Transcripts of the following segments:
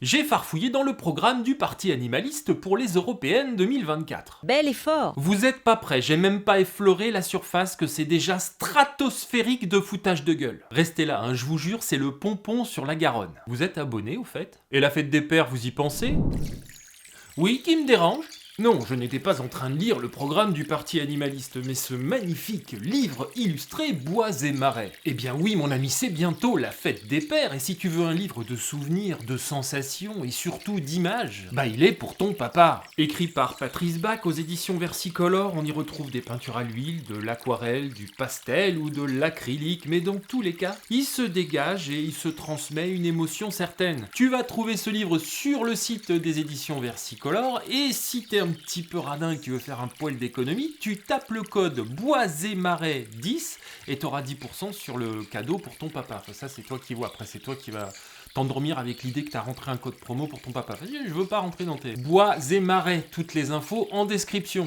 J'ai farfouillé dans le programme du Parti animaliste pour les européennes 2024. Bel effort. Vous êtes pas prêts, j'ai même pas effleuré la surface que c'est déjà stratosphérique de foutage de gueule. Restez là, hein, je vous jure, c'est le pompon sur la Garonne. Vous êtes abonné au fait? Et la fête des pères, vous y pensez? Oui, qui me dérange? Non, je n'étais pas en train de lire le programme du Parti animaliste, mais ce magnifique livre illustré Bois et Marais. Eh bien oui, mon ami, c'est bientôt la fête des pères, et si tu veux un livre de souvenirs, de sensations et surtout d'images, bah il est pour ton papa. Écrit par Patrice Bach aux éditions Versicolor, on y retrouve des peintures à l'huile, de l'aquarelle, du pastel ou de l'acrylique, mais dans tous les cas, il se dégage et il se transmet une émotion certaine. Tu vas trouver ce livre sur le site des éditions Versicolor, et si t'es un petit peu radin et que tu veux faire un poil d'économie, tu tapes le code Bois et Marais 10 et t'auras 10% sur le cadeau pour ton papa. Enfin, ça c'est toi qui vois, après c'est toi qui vas t'endormir avec l'idée que t'as rentré un code promo pour ton papa. Vas-y, je veux pas rentrer dans tes... Bois et Marais, toutes les infos en description.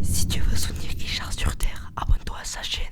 Si tu veux soutenir Guichard sur Terre, abonne-toi à sa chaîne.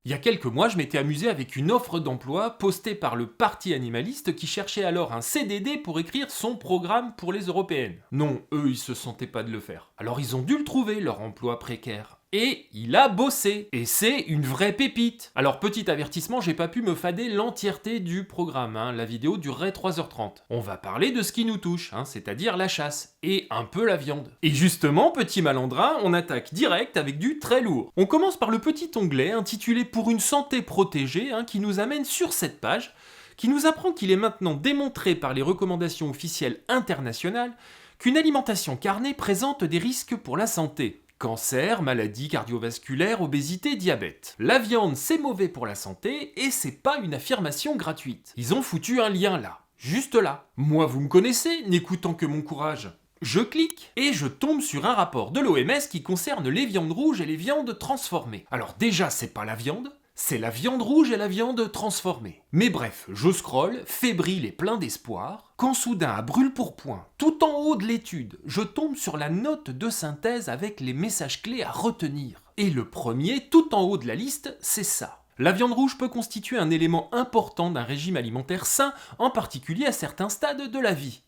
Il y a quelques mois, je m'étais amusé avec une offre d'emploi postée par le Parti animaliste qui cherchait alors un CDD pour écrire son programme pour les européennes. Non, eux, ils se sentaient pas de le faire. Alors ils ont dû le trouver, leur emploi précaire. Et il a bossé. Et c'est une vraie pépite. Alors petit avertissement, j'ai pas pu me fader l'entièreté du programme, hein. La vidéo durerait 3h30. On va parler de ce qui nous touche, hein, c'est-à-dire la chasse. Et un peu la viande. Et justement, petit malandrin, on attaque direct avec du très lourd. On commence par le petit onglet intitulé Pour une santé protégée, hein, qui nous amène sur cette page, qui nous apprend qu'il est maintenant démontré par les recommandations officielles internationales qu'une alimentation carnée présente des risques pour la santé. Cancer, maladies cardiovasculaires, obésité, diabète. La viande, c'est mauvais pour la santé et c'est pas une affirmation gratuite. Ils ont foutu un lien là, juste là. Moi, vous me connaissez, n'écoutant que mon courage. Je clique et je tombe sur un rapport de l'OMS qui concerne les viandes rouges et les viandes transformées. Alors déjà, c'est pas la viande, c'est la viande rouge et la viande transformée. Mais bref, je scrolle, fébrile et plein d'espoir, quand soudain, à brûle-pourpoint, tout en haut de l'étude, je tombe sur la note de synthèse avec les messages clés à retenir. Et le premier, tout en haut de la liste, c'est ça. La viande rouge peut constituer un élément important d'un régime alimentaire sain, en particulier à certains stades de la vie.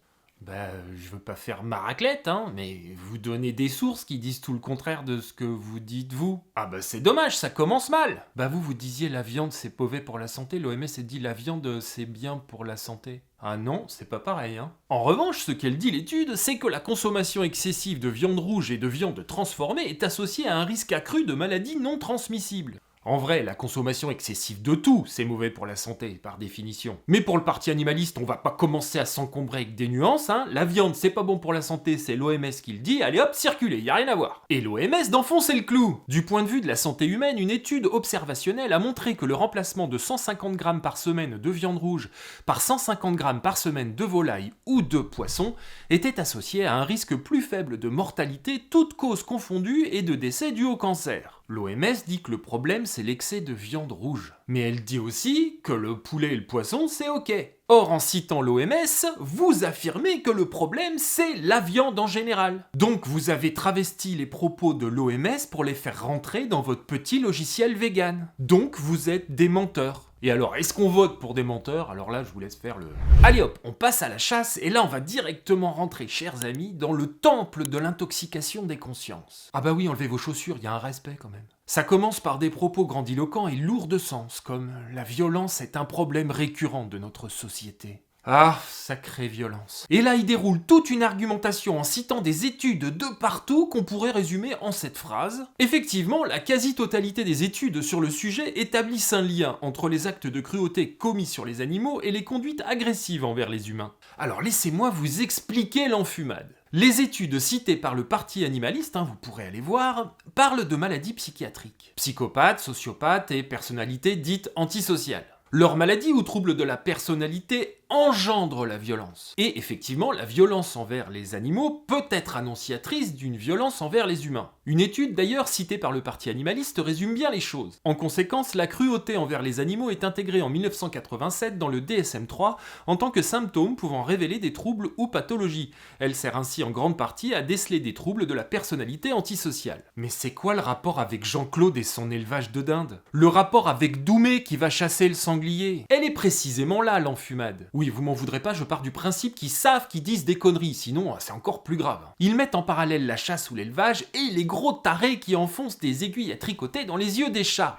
Je veux pas faire ma raclette, hein, mais vous donnez des sources qui disent tout le contraire de ce que vous dites vous. Ah c'est dommage, ça commence mal. Vous disiez la viande c'est mauvais pour la santé, l'OMS a dit la viande c'est bien pour la santé. Ah non, c'est pas pareil, hein. En revanche, ce qu'elle dit l'étude, c'est que la consommation excessive de viande rouge et de viande transformée est associée à un risque accru de maladies non transmissibles. En vrai, la consommation excessive de tout, c'est mauvais pour la santé, par définition. Mais pour le parti animaliste, on va pas commencer à s'encombrer avec des nuances, hein. La viande, c'est pas bon pour la santé, c'est l'OMS qui le dit, allez hop, circulez, y a rien à voir. Et l'OMS d'enfoncer le clou. Du point de vue de la santé humaine, une étude observationnelle a montré que le remplacement de 150 grammes par semaine de viande rouge par 150 grammes par semaine de volaille ou de poisson était associé à un risque plus faible de mortalité, toutes causes confondues, et de décès dus au cancer. L'OMS dit que le problème c'est l'excès de viande rouge. Mais elle dit aussi que le poulet et le poisson c'est ok. Or en citant l'OMS, vous affirmez que le problème c'est la viande en général. Donc vous avez travesti les propos de l'OMS pour les faire rentrer dans votre petit logiciel vegan. Donc vous êtes des menteurs. Et alors, est-ce qu'on vote pour des menteurs? Alors là, je vous laisse faire le... Allez hop, on passe à la chasse, et là on va directement rentrer, chers amis, dans le temple de l'intoxication des consciences. Ah oui, enlevez vos chaussures, il y a un respect quand même. Ça commence par des propos grandiloquents et lourds de sens, comme « la violence est un problème récurrent de notre société ». Ah, sacrée violence. Et là, il déroule toute une argumentation en citant des études de partout qu'on pourrait résumer en cette phrase. Effectivement, la quasi-totalité des études sur le sujet établissent un lien entre les actes de cruauté commis sur les animaux et les conduites agressives envers les humains. Alors laissez-moi vous expliquer l'enfumade. Les études citées par le Parti animaliste, vous pourrez aller voir, parlent de maladies psychiatriques. Psychopathes, sociopathes et personnalités dites antisociales. Leur maladie ou trouble de la personnalité engendre la violence. Et effectivement, la violence envers les animaux peut être annonciatrice d'une violence envers les humains. Une étude d'ailleurs citée par le parti animaliste résume bien les choses. En conséquence, la cruauté envers les animaux est intégrée en 1987 dans le DSM-3 en tant que symptôme pouvant révéler des troubles ou pathologies. Elle sert ainsi en grande partie à déceler des troubles de la personnalité antisociale. Mais c'est quoi le rapport avec Jean-Claude et son élevage de dindes? Le rapport avec Doumé qui va chasser le sanglier? Elle est précisément là, l'enfumade. Oui, vous m'en voudrez pas, je pars du principe qu'ils savent qu'ils disent des conneries, sinon c'est encore plus grave. Ils mettent en parallèle la chasse ou l'élevage et les gros tarés qui enfoncent des aiguilles à tricoter dans les yeux des chats.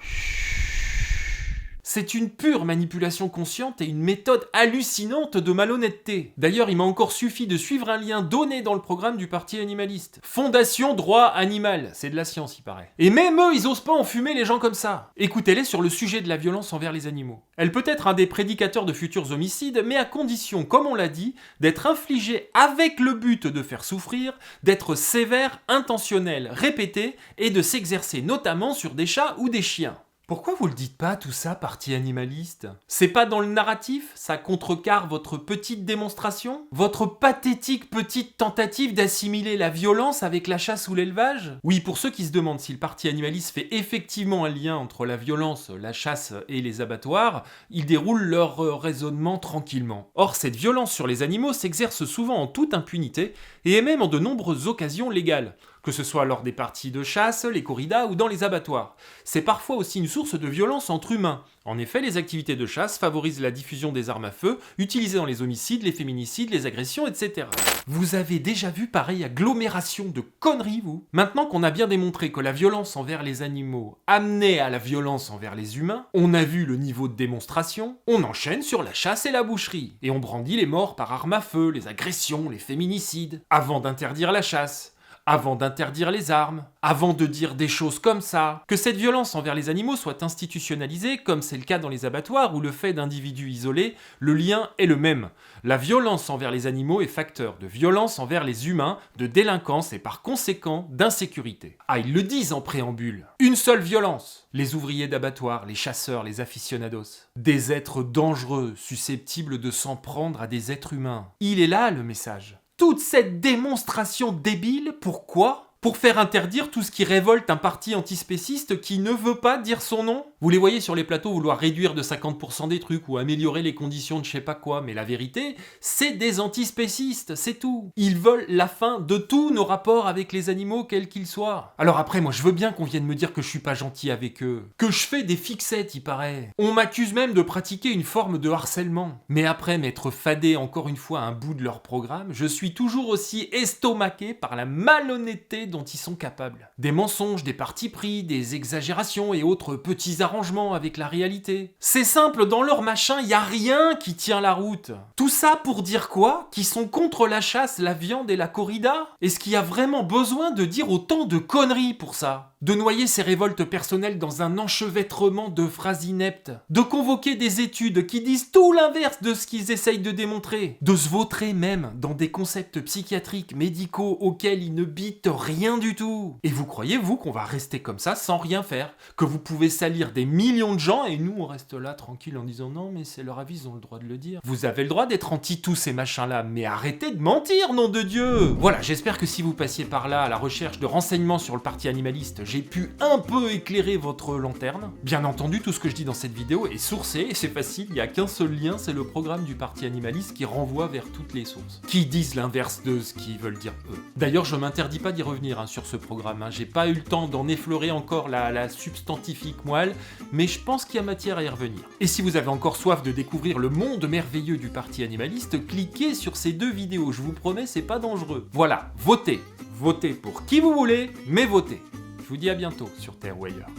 C'est une pure manipulation consciente et une méthode hallucinante de malhonnêteté. D'ailleurs, il m'a encore suffi de suivre un lien donné dans le programme du parti animaliste. Fondation Droit Animal, c'est de la science il paraît. Et même eux, ils osent pas enfumer les gens comme ça. Écoutez-les sur le sujet de la violence envers les animaux. Elle peut être un des prédicateurs de futurs homicides, mais à condition, comme on l'a dit, d'être infligée avec le but de faire souffrir, d'être sévère, intentionnel, répété, et de s'exercer notamment sur des chats ou des chiens. Pourquoi vous le dites pas tout ça, parti animaliste? C'est pas dans le narratif? Ça contrecarre votre petite démonstration? Votre pathétique petite tentative d'assimiler la violence avec la chasse ou l'élevage? Oui, pour ceux qui se demandent si le parti animaliste fait effectivement un lien entre la violence, la chasse et les abattoirs, ils déroulent leur raisonnement tranquillement. Or, cette violence sur les animaux s'exerce souvent en toute impunité et est même en de nombreuses occasions légales. Que ce soit lors des parties de chasse, les corridas ou dans les abattoirs. C'est parfois aussi une source de violence entre humains. En effet, les activités de chasse favorisent la diffusion des armes à feu, utilisées dans les homicides, les féminicides, les agressions, etc. Vous avez déjà vu pareille agglomération de conneries, vous? Maintenant qu'on a bien démontré que la violence envers les animaux amenait à la violence envers les humains, on a vu le niveau de démonstration, on enchaîne sur la chasse et la boucherie. Et on brandit les morts par armes à feu, les agressions, les féminicides, avant d'interdire la chasse. Avant d'interdire les armes, avant de dire des choses comme ça. Que cette violence envers les animaux soit institutionnalisée, comme c'est le cas dans les abattoirs où le fait d'individus isolés, le lien est le même. La violence envers les animaux est facteur de violence envers les humains, de délinquance et par conséquent d'insécurité. Ah, ils le disent en préambule. Une seule violence. Les ouvriers d'abattoirs, les chasseurs, les aficionados. Des êtres dangereux, susceptibles de s'en prendre à des êtres humains. Il est là le message. Toute cette démonstration débile, pourquoi ? Pour faire interdire tout ce qui révolte un parti antispéciste qui ne veut pas dire son nom? Vous les voyez sur les plateaux vouloir réduire de 50% des trucs ou améliorer les conditions de je sais pas quoi, mais la vérité, c'est des antispécistes, c'est tout. Ils veulent la fin de tous nos rapports avec les animaux, quels qu'ils soient. Alors après, moi je veux bien qu'on vienne me dire que je suis pas gentil avec eux, que je fais des fixettes, il paraît. On m'accuse même de pratiquer une forme de harcèlement. Mais après m'être fadé encore une fois un bout de leur programme, je suis toujours aussi estomaqué par la malhonnêteté dont ils sont capables. Des mensonges, des partis pris, des exagérations et autres petits arrangements avec la réalité. C'est simple, dans leur machin, y a rien qui tient la route. Tout ça pour dire quoi? Qu'ils sont contre la chasse, la viande et la corrida? Est-ce qu'il y a vraiment besoin de dire autant de conneries pour ça? De noyer ces révoltes personnelles dans un enchevêtrement de phrases ineptes, de convoquer des études qui disent tout l'inverse de ce qu'ils essayent de démontrer, de se vautrer même dans des concepts psychiatriques, médicaux auxquels ils ne bitent rien du tout. Et vous croyez, vous, qu'on va rester comme ça sans rien faire? Que vous pouvez salir des millions de gens et nous on reste là tranquille en disant non mais c'est leur avis, ils ont le droit de le dire. Vous avez le droit d'être anti tous ces machins-là, mais arrêtez de mentir, nom de Dieu! Voilà, j'espère que si vous passiez par là à la recherche de renseignements sur le parti animaliste, j'ai pu un peu éclairer votre lanterne. Bien entendu, tout ce que je dis dans cette vidéo est sourcé, et c'est facile, il n'y a qu'un seul lien, c'est le programme du parti animaliste qui renvoie vers toutes les sources, qui disent l'inverse de ce qu'ils veulent dire eux. D'ailleurs, je m'interdis pas d'y revenir sur ce programme, j'ai pas eu le temps d'en effleurer encore la substantifique moelle, mais je pense qu'il y a matière à y revenir. Et si vous avez encore soif de découvrir le monde merveilleux du parti animaliste, cliquez sur ces deux vidéos, je vous promets, c'est pas dangereux. Voilà, votez. Votez pour qui vous voulez, mais votez. Je vous dis à bientôt sur Terre ou ailleurs.